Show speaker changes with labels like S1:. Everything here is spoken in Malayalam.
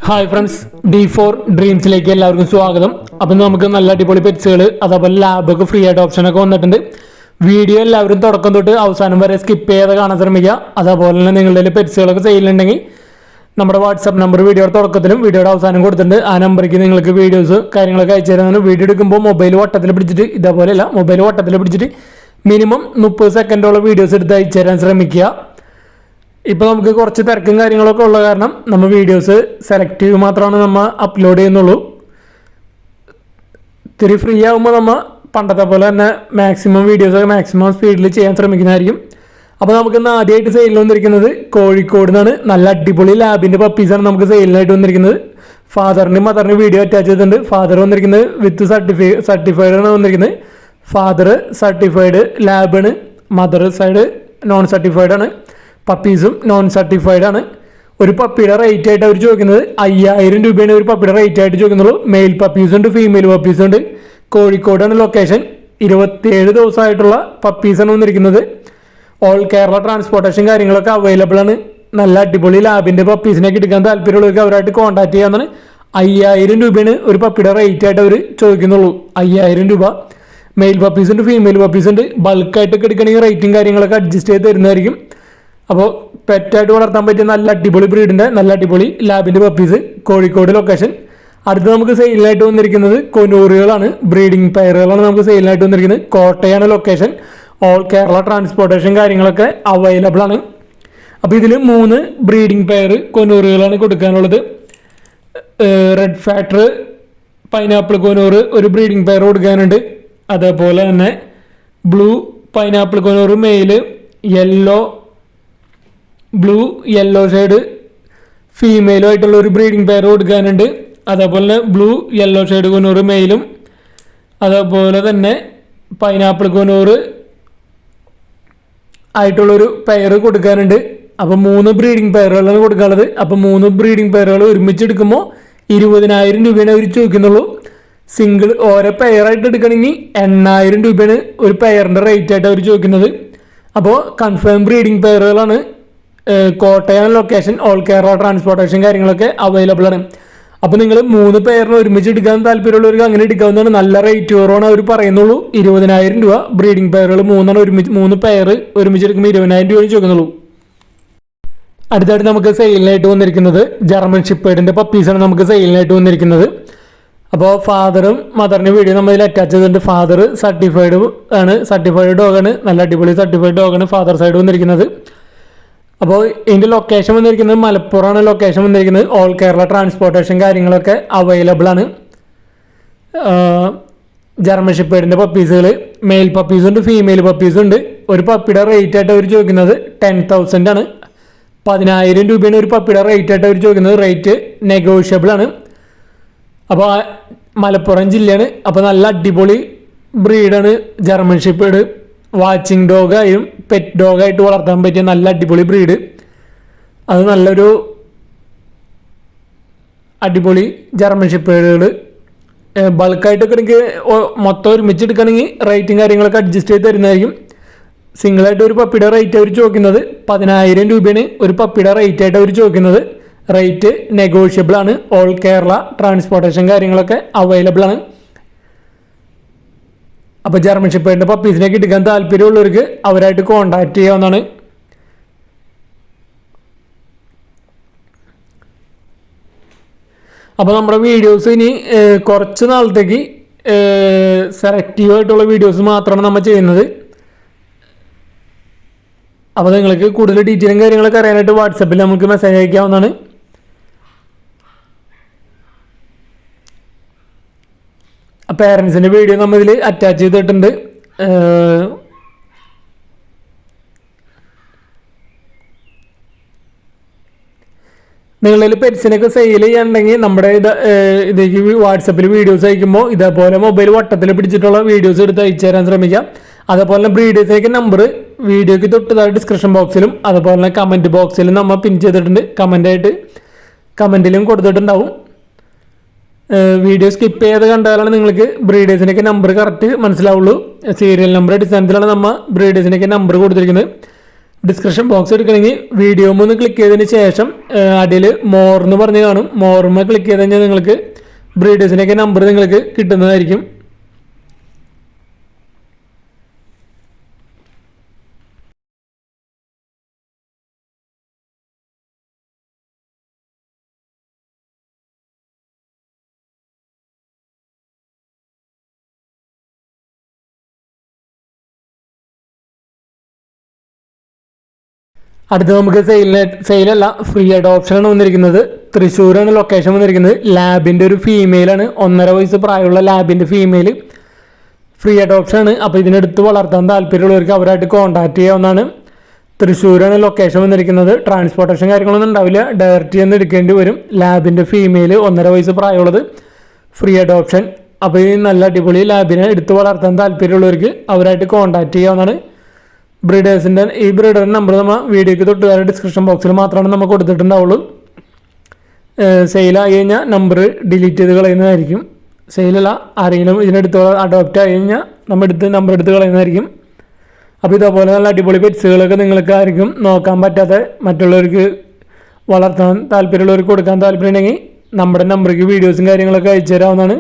S1: ഹായ് ഫ്രണ്ട്സ്, D4 ഡ്രീംസിലേക്ക് എല്ലാവർക്കും സ്വാഗതം. അപ്പം നമുക്ക് നല്ല അടിപൊളി പെറ്റ്സുകൾ അതേപോലെ ലാബൊക്കെ ഫ്രീ ആയിട്ട് ഓപ്ഷനൊക്കെ വന്നിട്ടുണ്ട്. വീഡിയോ എല്ലാവരും തുടക്കം തൊട്ട് അവസാനം വരെ സ്കിപ്പ് ചെയ്യാതെ കാണാൻ ശ്രമിക്കുക. അതേപോലെ തന്നെ നിങ്ങളുടെ പെറ്റ്സുകളൊക്കെ സെയിലുണ്ടെങ്കിൽ നമ്മുടെ വാട്സാപ്പ് നമ്പർ വീഡിയോയുടെ തുടക്കത്തിലും വീഡിയോയുടെ അവസാനം കൊടുത്തിട്ടുണ്ട്. ആ നമ്പറിലേക്ക് നിങ്ങൾക്ക് വീഡിയോസ് കാര്യങ്ങളൊക്കെ അയച്ചു തരുന്നതാണ്. വീഡിയോ എടുക്കുമ്പോൾ മൊബൈൽ വട്ടത്തിൽ പിടിച്ചിട്ട് ഇതേപോലെയല്ല, മൊബൈൽ വട്ടത്തിൽ പിടിച്ചിട്ട് മിനിമം 30 സെക്കൻഡോളം വീഡിയോസ് എടുത്ത് അയച്ചു തരാൻ ശ്രമിക്കുക. ഇപ്പോൾ നമുക്ക് കുറച്ച് തിരക്കും കാര്യങ്ങളൊക്കെ ഉള്ള കാരണം നമ്മൾ വീഡിയോസ് സെലക്റ്റീവ് മാത്രമാണ് നമ്മൾ അപ്ലോഡ് ചെയ്യുന്നുള്ളൂ. ഇത്തിരി ഫ്രീ ആകുമ്പോൾ നമ്മൾ പണ്ടത്തെ പോലെ തന്നെ മാക്സിമം വീഡിയോസൊക്കെ മാക്സിമം സ്പീഡിൽ ചെയ്യാൻ ശ്രമിക്കുന്നതായിരിക്കും. അപ്പോൾ നമുക്കിന്ന് ആദ്യമായിട്ട് സെയിലിൽ വന്നിരിക്കുന്നത് കോഴിക്കോട് നിന്നാണ്. നല്ല അടിപൊളി ലാബിൻ്റെ പപ്പീസാണ് നമുക്ക് സെയിലിനായിട്ട് വന്നിരിക്കുന്നത്. ഫാദറിനും മദറിനും വീഡിയോ അറ്റാച്ച് ചെയ്തിട്ടുണ്ട്. ഫാദർ വന്നിരിക്കുന്നത് വിത്ത് സർട്ടിഫൈഡാണ് വന്നിരിക്കുന്നത്. ഫാദർ സർട്ടിഫൈഡ് ലാബാണ്, മദർ സൈഡ് നോൺ സർട്ടിഫൈഡ് ആണ്. പപ്പീസും നോൺ സർട്ടിഫൈഡ് ആണ്. ഒരു പപ്പിയുടെ റേറ്റ് ആയിട്ട് അവർ ചോദിക്കുന്നത് 5000 രൂപയാണ് ഒരു പപ്പിയുടെ റേറ്റ് ആയിട്ട് ചോദിക്കുന്നുള്ളൂ. മെയിൽ പപ്പീസ് ഉണ്ട്, ഫീമെയിൽ പപ്പീസ് ഉണ്ട്. കോഴിക്കോടാണ് ലൊക്കേഷൻ. 27 ദിവസമായിട്ടുള്ള പപ്പീസാണ് വന്നിരിക്കുന്നത്. ഓൾ കേരള ട്രാൻസ്പോർട്ടേഷൻ കാര്യങ്ങളൊക്കെ അവൈലബിൾ ആണ്. നല്ല അടിപൊളി ലാബിൻ്റെ പപ്പീസിനൊക്കെ എടുക്കാൻ താല്പര്യമുള്ളവർക്ക് അവരായിട്ട് കോൺടാക്ട് ചെയ്യാമെന്നാണ്. 5000 രൂപയാണ് ഒരു പപ്പിയുടെ റേറ്റ് ആയിട്ട് അവർ ചോദിക്കുന്നുള്ളൂ. 5000 രൂപ. മെയിൽ പപ്പീസ് ഉണ്ട്, ഫീമെയിൽ പപ്പീസ് ഉണ്ട്. ബൾക്കായിട്ടൊക്കെ എടുക്കണമെങ്കിൽ റേറ്റും കാര്യങ്ങളൊക്കെ അഡ്ജസ്റ്റ് ചെയ്ത് തരുന്നതായിരിക്കും. അപ്പോൾ പെറ്റായിട്ട് വളർത്താൻ പറ്റിയ നല്ല അടിപൊളി ബ്രീഡിൻ്റെ നല്ല അടിപൊളി ലാബിൻ്റെ പപ്പീസ്, കോഴിക്കോട് ലൊക്കേഷൻ. അടുത്ത് നമുക്ക് സെയിലിനായിട്ട് വന്നിരിക്കുന്നത് കൊനൂറുകളാണ്, ബ്രീഡിംഗ് പെയറുകളാണ് നമുക്ക് സെയിലിനായിട്ട് വന്നിരിക്കുന്നത്. കോട്ടയാണ് ലൊക്കേഷൻ. ഓൾ കേരള ട്രാൻസ്പോർട്ടേഷൻ കാര്യങ്ങളൊക്കെ അവൈലബിൾ ആണ്. അപ്പോൾ ഇതിൽ 3 ബ്രീഡിംഗ് പെയർ കൊനൂറുകളാണ് കൊടുക്കാനുള്ളത്. റെഡ് ഫാക്ടർ പൈനാപ്പിൾ കൊനൂറ് ഒരു ബ്രീഡിംഗ് പെയർ കൊടുക്കാനുണ്ട്. അതേപോലെ തന്നെ blue pineapple conure male, yellow shade ഫീമെയിലും ആയിട്ടുള്ള ഒരു ബ്രീഡിംഗ് പെയർ കൊടുക്കാനുണ്ട്. അതേപോലെ തന്നെ ബ്ലൂ യെല്ലോ ഷെയ്ഡ് കൊനൂറ് മെയിലും, അതേപോലെ തന്നെ പൈനാപ്പിൾ കൊനൂറ് ആയിട്ടുള്ളൊരു പെയർ കൊടുക്കാനുണ്ട്. അപ്പോൾ 3 ബ്രീഡിംഗ് പെയറുകളാണ് കൊടുക്കാനുള്ളത്. അപ്പോൾ 3 ബ്രീഡിംഗ് പെയറുകൾ ഒരുമിച്ച് എടുക്കുമ്പോൾ 20,000 രൂപയാണ് അവർ ചോദിക്കുന്നുള്ളൂ. സിംഗിൾ ഓരോ പെയറായിട്ട് എടുക്കണമെങ്കിൽ 8,000 രൂപയാണ് ഒരു പെയറിൻ്റെ റേറ്റ് ആയിട്ട് അവർ ചോദിക്കുന്നത്. അപ്പോൾ കൺഫേം ബ്രീഡിംഗ് പെയറുകളാണ്. Kottayam location. All Kerala transportation കാര്യങ്ങളൊക്കെ അവൈലബിൾ ആണ്. അപ്പോൾ നിങ്ങൾ 3 പെയറിന് ഒരുമിച്ച് എടുക്കാൻ താല്പര്യമുള്ളവർക്ക് അങ്ങനെ എടുക്കാവുന്നതാണ്. നല്ല റേറ്റ് കുറവാണ് അവർ പറയുന്നുള്ളൂ. 20,000 രൂപ. ബ്രീഡിംഗ് പെയറുകൾ 3 പെയർ ഒരുമിച്ച് എടുക്കുമ്പോൾ 20,000 രൂപ ചോദിക്കുന്നുള്ളൂ. അടുത്തായിട്ട് നമുക്ക് സെയിലിനായിട്ട് വന്നിരിക്കുന്നത് ജർമ്മൻ ഷിപ്പേർഡിൻ്റെ പപ്പീസാണ് നമുക്ക് സെയിലിനായിട്ട് വന്നിരിക്കുന്നത്. അപ്പോൾ ഫാദറും മദറിൻ്റെ വീഡിയോ നമ്മൾ ഇതിൽ അറ്റാച്ച് ചെയ്തിട്ടുണ്ട്. ഫാദർ സർട്ടിഫൈഡ് ആണ്, സർട്ടിഫൈഡ് ഡോഗാണ്. നല്ല അടിപൊളി സർട്ടിഫൈഡ് ഡോഗാണ് ഫാദർ സൈഡ് വന്നിരിക്കുന്നത്. അപ്പോൾ ഇതിൻ്റെ ലൊക്കേഷൻ വന്നിരിക്കുന്നത് മലപ്പുറമാണ് ലൊക്കേഷൻ വന്നിരിക്കുന്നത്. ഓൾ കേരള ട്രാൻസ്പോർട്ടേഷൻ കാര്യങ്ങളൊക്കെ അവൈലബിൾ ആണ്. ജർമ്മൻ ഷിപ്പേർഡിൻ്റെ പപ്പീസുകൾ മെയിൽ പപ്പീസും ഉണ്ട്, ഫീമെയിൽ പപ്പീസും ഉണ്ട്. ഒരു പപ്പിയുടെ റേറ്റ് ആയിട്ട് അവർ ചോദിക്കുന്നത് 10,000 ആണ്. 10,000 രൂപയാണ് ഒരു പപ്പിയുടെ റേറ്റ് ആയിട്ട് അവർ ചോദിക്കുന്നത്. റേറ്റ് നെഗോഷ്യബിൾ ആണ്. അപ്പോൾ മലപ്പുറം ജില്ലയാണ്. അപ്പോൾ നല്ല അടിപൊളി ബ്രീഡാണ് ജർമ്മൻ ഷിപ്പേർഡ്. വാച്ചിങ് ഡോഗായും പെറ്റ് ഡോഗായിട്ട് വളർത്താൻ പറ്റിയ നല്ല അടിപൊളി ബ്രീഡ്. അത് നല്ലൊരു അടിപൊളി ജർമ്മൻ ഷിപ്പേർഡുകൾ. ബൾക്കായിട്ടൊക്കെ എനിക്ക് മൊത്തം ഒരുമിച്ച് എടുക്കുകയാണെങ്കിൽ റേറ്റും കാര്യങ്ങളൊക്കെ അഡ്ജസ്റ്റ് ചെയ്ത് തരുന്നതായിരിക്കും. സിംഗിളായിട്ട് ഒരു പപ്പിയുടെ റേറ്റ് അവർ ചോദിക്കുന്നത് 10,000 രൂപയാണ് ഒരു പപ്പിയുടെ റേറ്റ് ആയിട്ട് അവർ ചോദിക്കുന്നത്. റേറ്റ് നെഗോഷ്യബിൾ ആണ്. ഓൾ കേരള ട്രാൻസ്പോർട്ടേഷൻ കാര്യങ്ങളൊക്കെ അവൈലബിൾ ആണ്. അപ്പോൾ ജർമ്മൻ ഷിപ്പേർഡിൻ്റെ പപ്പീസിനൊക്കെ എടുക്കാൻ താല്പര്യമുള്ളവർക്ക് അവരായിട്ട് കോൺടാക്ട് ചെയ്യാവുന്നതാണ്. അപ്പോൾ നമ്മുടെ വീഡിയോസ് ഇനി കുറച്ച് നാളത്തേക്ക് സെലക്റ്റീവ് ആയിട്ടുള്ള വീഡിയോസ് മാത്രമാണ് നമ്മൾ ചെയ്യുന്നത്. അപ്പോൾ നിങ്ങൾക്ക് കൂടുതൽ ഡീറ്റെയിലും കാര്യങ്ങളൊക്കെ അറിയാനായിട്ട് വാട്സപ്പിൽ നമുക്ക് മെസ്സേജ് അയക്കാവുന്നതാണ്. പേരൻസിൻ്റെ വീഡിയോ നമ്മൾ ഇതിൽ അറ്റാച്ച് ചെയ്തിട്ടുണ്ട്. നിങ്ങളിൽ പെറ്റ്സിനൊക്കെ സെയിൽ ചെയ്യാനുണ്ടെങ്കിൽ നമ്മുടെ ഇതേക്ക് വാട്സപ്പിൽ വീഡിയോസ് അയക്കുമ്പോൾ ഇതേപോലെ മൊബൈൽ വട്ടത്തിൽ പിടിച്ചിട്ടുള്ള വീഡിയോസ് എടുത്ത് അയച്ചു തരാൻ ശ്രമിക്കാം. അതുപോലെ തന്നെ ബ്രീഡേഴ്സിലേക്ക് നമ്പർ വീഡിയോയ്ക്ക് തൊട്ടതായിട്ട് ഡിസ്ക്രിപ്ഷൻ ബോക്സിലും അതുപോലെ തന്നെ കമൻറ്റ് ബോക്സിലും നമ്മൾ പിൻ ചെയ്തിട്ടുണ്ട്. കമൻറ്റിലും കൊടുത്തിട്ടുണ്ടാവും. വീഡിയോ സ്കിപ്പ് ചെയ്ത് കണ്ടാലാണ് നിങ്ങൾക്ക് ബ്രീഡേഴ്സിൻ്റെയൊക്കെ നമ്പർ കറക്റ്റ് മനസ്സിലാവുള്ളൂ. സീരിയൽ നമ്പർ അടിസ്ഥാനത്തിലാണ് നമ്മൾ ബ്രീഡേഴ്സിൻ്റെയൊക്കെ നമ്പർ കൊടുത്തിരിക്കുന്നത്. ഡിസ്ക്രിപ്ഷൻ ബോക്സ് എടുക്കണമെങ്കിൽ വീഡിയോ ഒന്ന് ക്ലിക്ക് ചെയ്തതിന് ശേഷം അടിയിൽ മോർ എന്ന് പറഞ്ഞ് കാണും. മോർമ ക്ലിക്ക് ചെയ്ത് കഴിഞ്ഞാൽ നിങ്ങൾക്ക് ബ്രീഡേഴ്സിൻ്റെയൊക്കെ നമ്പർ നിങ്ങൾക്ക് കിട്ടുന്നതായിരിക്കും. അടുത്ത് നമുക്ക് സെയിലല്ല ഫ്രീ അഡോപ്ഷനാണ് വന്നിരിക്കുന്നത്. തൃശ്ശൂരാണ് ലൊക്കേഷൻ വന്നിരിക്കുന്നത്. ലാബിൻ്റെ ഒരു ഫീമെയിലാണ്, 1.5 വയസ്സ് പ്രായമുള്ള ലാബിൻ്റെ ഫീമെയിൽ ഫ്രീ അഡോപ്ഷനാണ്. അപ്പോൾ ഇതിനെടുത്ത് വളർത്താൻ താല്പര്യമുള്ളവർക്ക് അവരായിട്ട് കോൺടാക്ട് ചെയ്യാവുന്നതാണ്. തൃശ്ശൂരാണ് ലൊക്കേഷൻ വന്നിരിക്കുന്നത്. ട്രാൻസ്പോർട്ടേഷൻ കാര്യങ്ങളൊന്നും ഉണ്ടാവില്ല, ഡയറക്റ്റ് ചെന്ന് എടുക്കേണ്ടി വരും. ലാബിൻ്റെ ഫീമെയിൽ 1.5 വയസ്സ് പ്രായമുള്ളത് ഫ്രീ അഡോപ്ഷൻ. അപ്പോൾ ഈ നല്ല അടിപൊളി ലാബിനെ എടുത്ത് വളർത്താൻ താല്പര്യമുള്ളവർക്ക് അവരായിട്ട് കോൺടാക്ട് ചെയ്യാവുന്നതാണ്. ബ്രീഡേഴ്സിൻ്റെ ഈ ബ്രീഡറിൻ്റെ നമ്പർ നമ്മൾ വീഡിയോയ്ക്ക് തൊട്ടുകാരുടെ ഡിസ്ക്രിപ്ഷൻ ബോക്സിൽ മാത്രമാണ് നമ്മൾ കൊടുത്തിട്ടുണ്ടാവുള്ളൂ. സെയിലായി കഴിഞ്ഞാൽ നമ്പർ ഡിലീറ്റ് ചെയ്ത് കളയുന്നതായിരിക്കും. സെയിലല്ല, ആരെങ്കിലും ഇതിനെടുത്ത് അഡോപ്റ്റ് ആയി കഴിഞ്ഞാൽ നമ്പർ എടുത്ത് കളയുന്നതായിരിക്കും. അപ്പോൾ ഇതേപോലെ നല്ല അടിപൊളി പെറ്റ്സുകളൊക്കെ നിങ്ങൾക്ക് ആയിരിക്കും നോക്കാൻ പറ്റാത്ത മറ്റുള്ളവർക്ക് വളർത്താൻ താല്പര്യമുള്ളവർക്ക് കൊടുക്കാൻ താല്പര്യമുണ്ടെങ്കിൽ നമ്മുടെ നമ്പർക്ക് വീഡിയോസും കാര്യങ്ങളൊക്കെ അയച്ചു തരാവുന്നതാണ്.